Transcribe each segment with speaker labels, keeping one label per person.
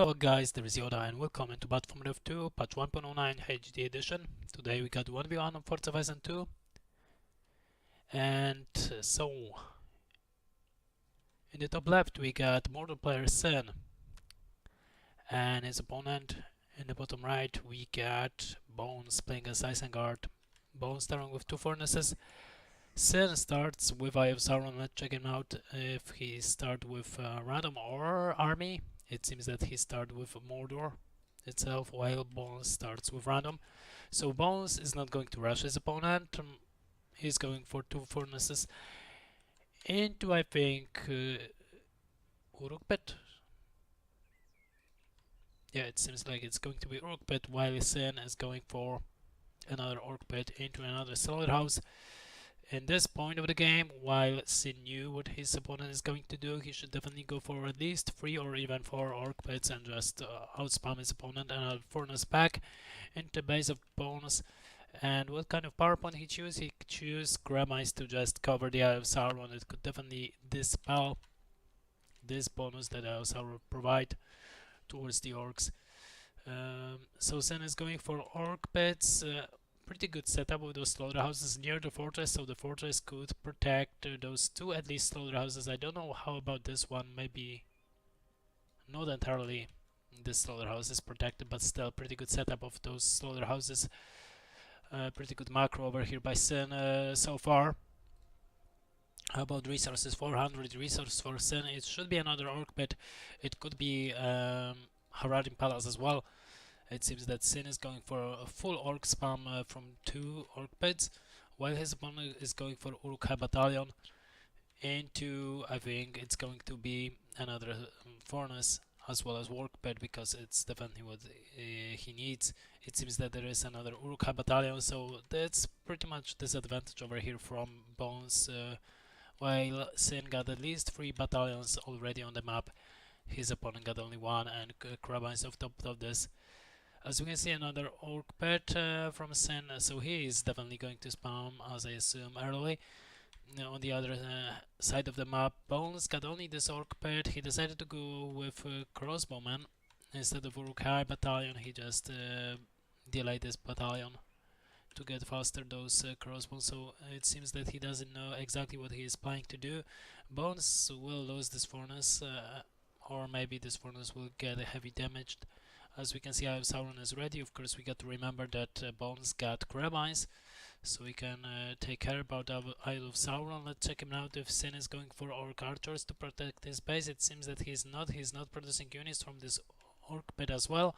Speaker 1: Hello guys, there is Yoda and welcome into BFME 2 patch 1.09 HD edition. Today we got 1v1 on Forza Isen II. And so, in the top left we got Mordor player Isen and his opponent. In the bottom right we got Bones playing as Isengard. Bones starting with two furnaces. Isen starts with Eye of Sauron. Let's check him out if he starts with random or army. It seems that he started with Mordor itself, while Bones starts with random. So Bones is not going to rush his opponent. He's going for two furnaces into, I think, Uruk-pit. Yeah, it seems like it's going to be Uruk-pit, while Isen is going for another Uruk-pit into another slaughterhouse. In this point of the game, while Sin knew what his opponent is going to do, he should definitely go for at least 3 or even 4 orc pits and just outspam his opponent and a furnace back into base of bonus. And what kind of power point he choose? He could choose Grab Ice to just cover the Eye of Sauron. It could definitely dispel this bonus that Eye of Sauron provide towards the orcs. So Sin is going for orc pits. Pretty good setup with those slaughterhouses near the fortress, so the fortress could protect those two at least slaughterhouses. I don't know how about this one, maybe not entirely this slaughterhouse is protected, but still pretty good setup of those slaughterhouses. Pretty good macro over here by Sin so far. How about resources? 400 resources for Sin. It should be another orc pit. It could be Haradrim Palace as well. It seems that Sin is going for a full orc spam from 2 orc pits, while his opponent is going for Uruk-hai Battalion into, I think it's going to be another furnace as well as work pit, because it's definitely what he needs. It seems that there is another Uruk-hai Battalion, so that's pretty much disadvantage over here from Bones. While Sin got at least 3 battalions already on the map, his opponent got only 1, and Krabines off top of this. As you can see, another orc pet from Sin, so he is definitely going to spam, as I assume, early. Now, on the other side of the map, Bones got only this orc pet. He decided to go with crossbowman instead of Uruk-hai Battalion. He just delayed this battalion to get faster those crossbows, so it seems that he doesn't know exactly what he is planning to do. Bones will lose this furnace, or maybe this furnace will get heavy damaged. As we can see, Eye of Sauron is ready. Of course, we got to remember that Bones got Grab Ice, so we can take care about Eye of Sauron. Let's check him out if Sin is going for Orc Archers to protect his base. It seems that he's not producing units from this Orc pit as well.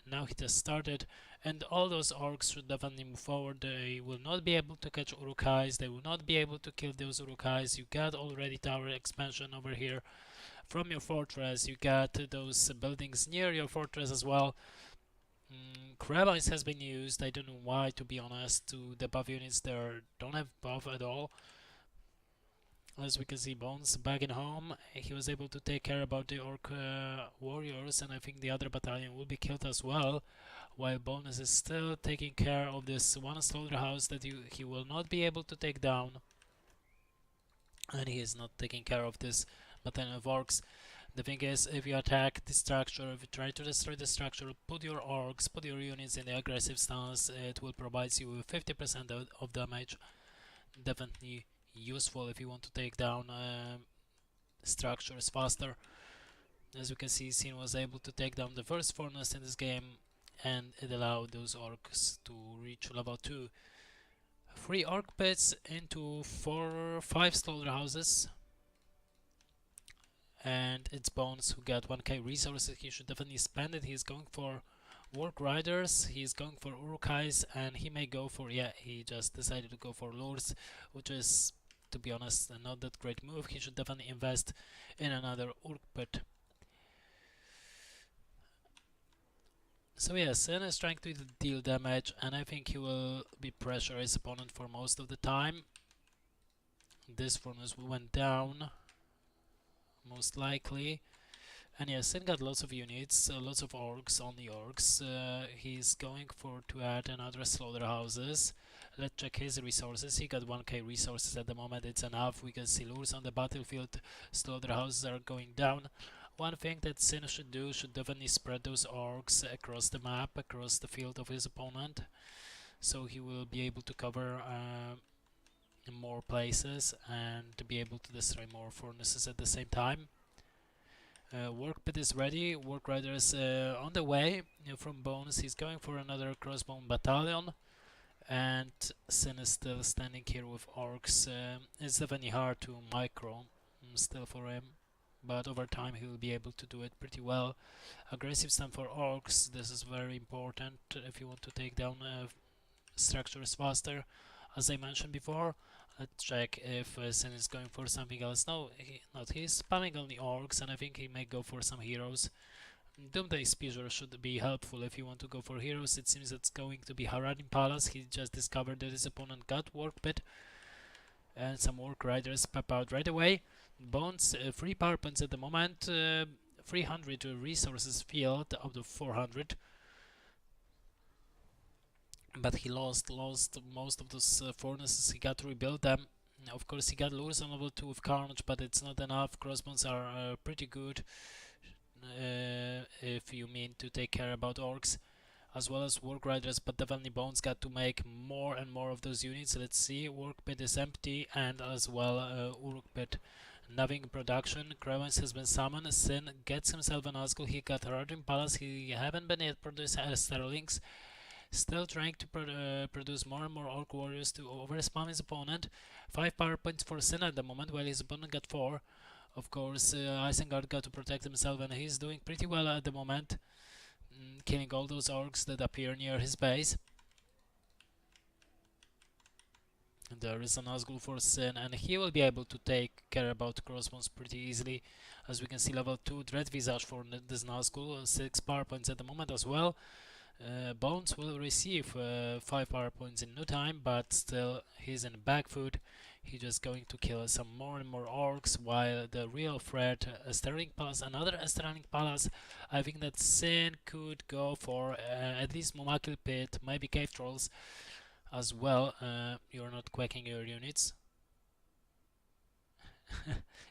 Speaker 1: Now he just started, and all those orcs should definitely move forward. They will not be able to catch Uruk-hais. They will not be able to kill those Uruk-hais. You got already tower expansion over here from your fortress. You got those buildings near your fortress as well. Crab Ice has been used. I don't know why, to be honest. To the buff units there don't have buff at all. As we can see, Bones back in home. He was able to take care about the orc warriors, and I think the other battalion will be killed as well, while Bones is still taking care of this one slaughterhouse that he will not be able to take down, and he is not taking care of this battalion of orcs. The thing is, if you attack the structure, if you try to destroy the structure, put your orcs, put your units in the aggressive stance, it will provide you with 50% of damage. Definitely useful if you want to take down structures faster. As you can see, Sin was able to take down the first furnace in this game, and it allowed those orcs to reach level 2. 3 orc pits into 5 slaughterhouses. And it's Bones who got 1k resources. He should definitely spend it. He's going for Work Riders, he's going for Uruk-hais, and he may go for, yeah, he just decided to go for Lures, which is, to be honest, not that great move. He should definitely invest in another Uruk pit. So yeah, Sin is trying to deal damage, and I think he will be pressure his opponent for most of the time. This furnace went down, most likely. And yeah, Sin got lots of units, lots of orcs, only orcs. He's going for to add another slaughterhouses. Let's check his resources. He got 1k resources at the moment. It's enough. We can see lures on the battlefield. Slaughterhouses are going down, One thing that Sin should do should definitely spread those orcs across the map, across the field of his opponent, so he will be able to cover in more places and to be able to destroy more furnaces at the same time. Work pit is ready, Work Rider is on the way from Bones. He's going for another crossbone battalion, and Sin is still standing here with orcs. It's definitely hard to micro still for him, but over time he will be able to do it pretty well. Aggressive stand for orcs, this is very important if you want to take down structures faster. As I mentioned before, let's check if Sin is going for something else. No, he's spamming only orcs, and I think he may go for some heroes. Doomday Spear should be helpful if you want to go for heroes. It seems it's going to be Haradrim Palace. He just discovered that his opponent got Work Pit, and some Work Riders pop out right away. Bones, 3 power points at the moment, 300 resources field out of 400. But he lost most of those furnaces. He got to rebuild them. Of course, he got lures on level 2 with Carnage, but it's not enough. Crossbones are pretty good if you mean to take care about orcs, as well as Work Riders, but definitely Bones got to make more and more of those units. Let's see, Work Pit is empty, and as well Uruk Pit. Nothing in production. Crevens has been summoned. Sin gets himself an Nazgul. He got Haradrim Palace. He haven't been able to produce Sterlings. Still trying to produce more and more Orc Warriors to overspam his opponent. 5 power points for Sin at the moment, while his opponent got 4. Of course, Isengard got to protect himself, and he's doing pretty well at the moment, killing all those orcs that appear near his base. And there is a Nazgul for Sin, and he will be able to take care about crossbones pretty easily. As we can see, level 2 Dread Visage for this Nazgul, 6 power points at the moment as well. Bones will receive 5 power points in no time, but still he's in back foot. He's just going to kill some more and more orcs, while the real threat, Sterling Palace, another Sterling Palace. I think that Sin could go for at least Mumakil Pit, maybe Cave Trolls as well. You're not quaking your units.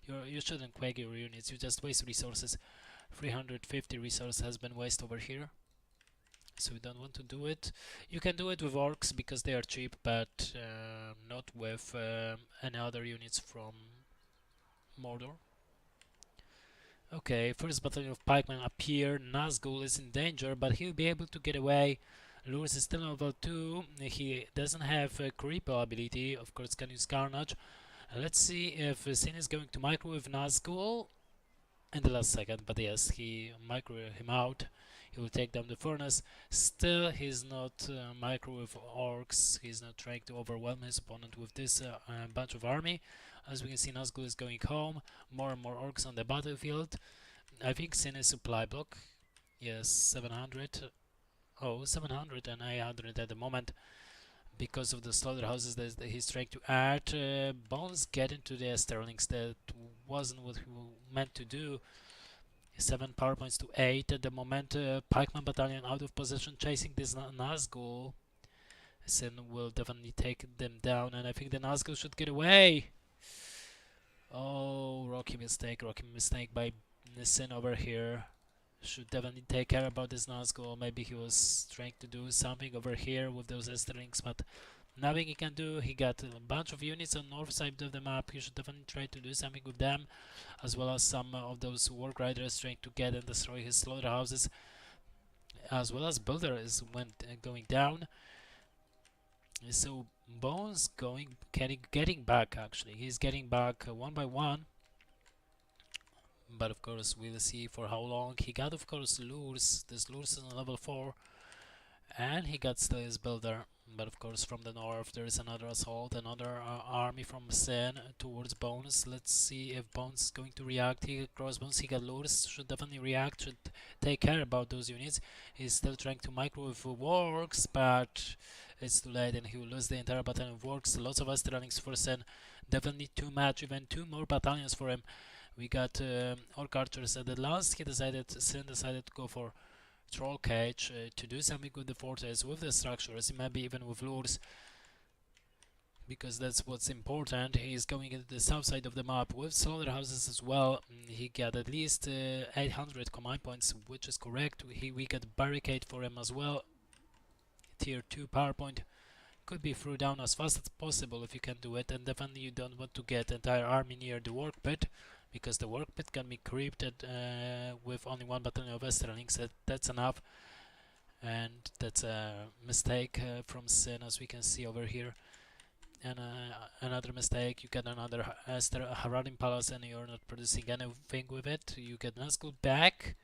Speaker 1: You shouldn't quake your units, you just waste resources. 350 resources has been wasted over here, so we don't want to do it. You can do it with orcs because they are cheap, but not with any other units from Mordor. Okay, first battalion of pikemen appear. Nazgul is in danger, but he'll be able to get away. Lewis is still level 2. He doesn't have a creeper ability. Of course, can use Carnage. Let's see if Sin is going to micro with Nazgul in the last second, but yes, he micro him out. He will take down the furnace. Still, he's not micro with orcs. He's not trying to overwhelm his opponent with this bunch of army. As we can see, Nazgul is going home. More and more orcs on the battlefield. I think Sin is supply block. Yes, 700. Oh, 700 and 800 at the moment, because of the slaughterhouses that he's trying to add. Bones get into the Sterlings. That wasn't what he meant to do. 7 power points to 8 at the moment. Pikeman battalion out of position, chasing this Nazgul. Sin will definitely take them down, and I think the Nazgul should get away. Oh, rocky mistake by Sin over here. Should definitely take care about this Nazgul. Maybe he was trying to do something over here with those Esterlings, but nothing he can do. He got a bunch of units on north side of the map. He should definitely try to do something with them, as well as some of those Work Riders trying to get and destroy his slaughterhouses, as well as Builder is going down. So Bones getting back. Actually, he's getting back one by one. But of course, we'll see for how long. He got, of course, lures. This lures is on level 4, and he got still his Builder. But of course, from the north there is another assault, another army from Sin towards Bones. Let's see if Bones is going to react. He crossbones, he got lures, should definitely react, should take care about those units. He's still trying to micro with works, but it's too late, and he will lose the entire battalion of works. Lots of Astralings for Sin, definitely too much, even 2 more battalions for him. We got Orc Archers at the last. Sin decided to go for Troll Cage to do something with the fortress, with the structures, maybe even with lures. because that's what's important. He's going into the south side of the map with slaughterhouses as well. He got at least 800 command points, which is correct. We got barricade for him as well. Tier 2 power point could be thrown down as fast as possible if you can do it, and definitely you don't want to get entire army near the work pit, because the work pit can be creeped with only one battalion of Esterlings. That's enough, and that's a mistake from Sin, as we can see over here. And another mistake, you get another Haradin Palace and you're not producing anything with it. You get Nazgul back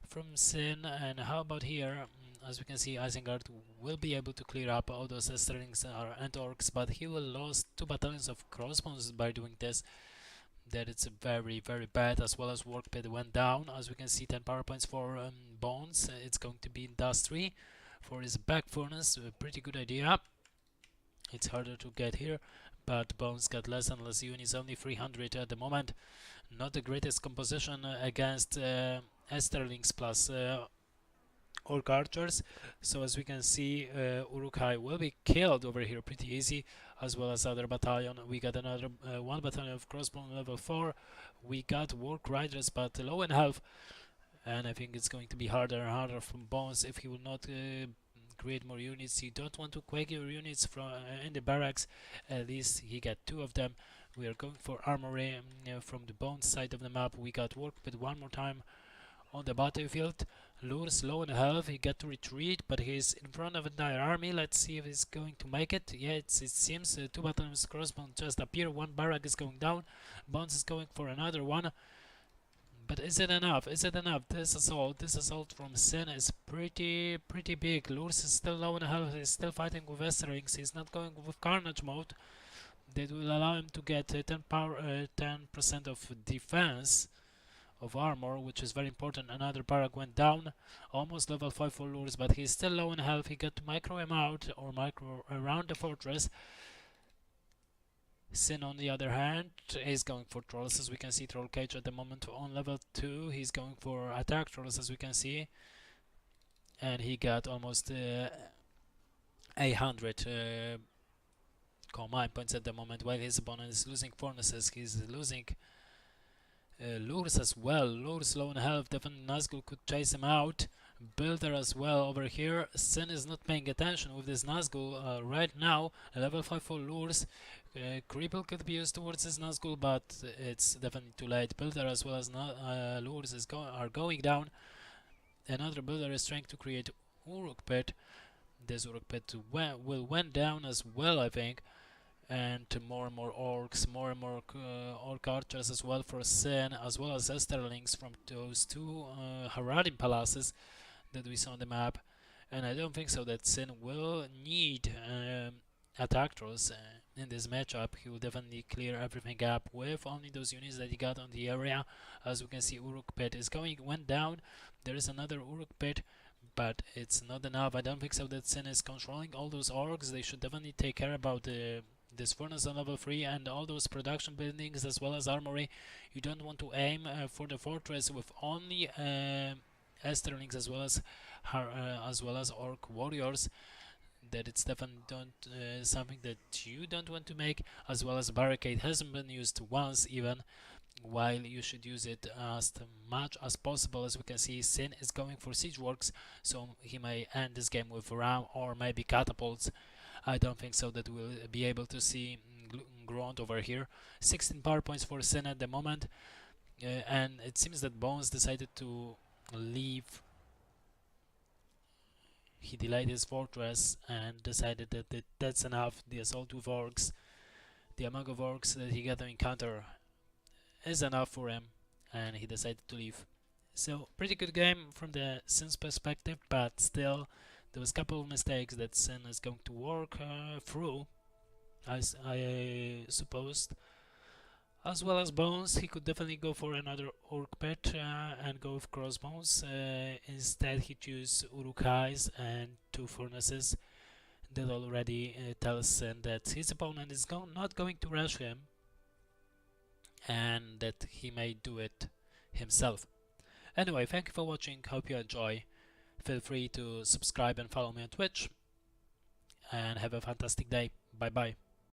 Speaker 1: from Sin, and how about here? As we can see, Isengard will be able to clear up all those Esterlings and Orcs, but he will lose 2 battalions of crossbows by doing this. That it's very, very bad, as well as work pit went down. As we can see, 10 power points for Bones. It's going to be Industry for his back furnace. A pretty good idea. It's harder to get here, but Bones got less and less units, only 300 at the moment. Not the greatest composition against Esterlings plus Orc Archers. So as we can see, Uruk-hai will be killed over here pretty easy, as well as other battalion. We got another 1 battalion of crossbow level 4. We got Work Riders, but low in health, and I think it's going to be harder and harder from Bones if he will not create more units. You don't want to quake your units from in the barracks. At least he got 2 of them. We are going for armory from the Bones side of the map. We got work with one more time on the battlefield. Lures low in health, he got to retreat, but he's in front of entire army. Let's see if he's going to make it. Yeah, it seems 2 battalions crossbow just appear. 1 barrack is going down. Bones is going for another one. But is it enough? Is it enough? This assault from Sin is pretty big. Lurs is still low in health. He's still fighting with Esterlings. He's not going with Carnage mode. That will allow him to get 10% of defense of armor, which is very important. Another barrack went down, almost level 5 for Lurs, but he's still low in health. He got to micro him out, or micro around the fortress. Sin, on the other hand, is going for trolls. As we can see, Troll Cage at the moment on level 2. He's going for attack trolls, as we can see, and he got almost 800 command points at the moment, while his opponent is losing furnaces. He's losing Lures as well. Lures low in health. Definitely Nazgul could chase him out. Builder as well over here. Sin is not paying attention with this Nazgul right now. Level 5 for Lures. Cripple could be used towards this Nazgul, but it's definitely too late. Builder as well as Lures are going down. Another builder is trying to create Uruk Pit. This Uruk Pit will went down as well, I think. And more and more orcs, more and more orc archers as well for Sin, as well as Esterlings from those 2 Haradin palaces that we saw on the map. And I don't think so that Sin will need attack trolls in this matchup. He will definitely clear everything up with only those units that he got on the area. As we can see, Uruk Pit went down. There is another Uruk Pit, but it's not enough. I don't think so that Sin is controlling all those orcs. They should definitely take care about this furnace on level 3 and all those production buildings as well as armory. You don't want to aim for the fortress with only Esterlings as well as orc warriors. That it's definitely something that you don't want to make. As well as barricade hasn't been used once even, while you should use it as much as possible. As we can see, Sin is going for siege works, so he may end this game with ram or maybe catapults. I don't think so that we'll be able to see Grunt over here. 16 power points for Sin at the moment, and it seems that Bones decided to leave. He delayed his fortress and decided that that's enough. The assault with orcs, the amount of orcs that he got to encounter is enough for him, and he decided to leave. So pretty good game from the Sin's perspective, but still there was a couple of mistakes that Sin is going to work through, as I supposed. As well as Bones, he could definitely go for another Orc Pit and go with crossbones. Instead he chose Uruk-hais and 2 furnaces. That already tells Sin that his opponent is not going to rush him, and that he may do it himself. Anyway, thank you for watching, hope you enjoy. Feel free to subscribe and follow me on Twitch, and have a fantastic day. Bye bye.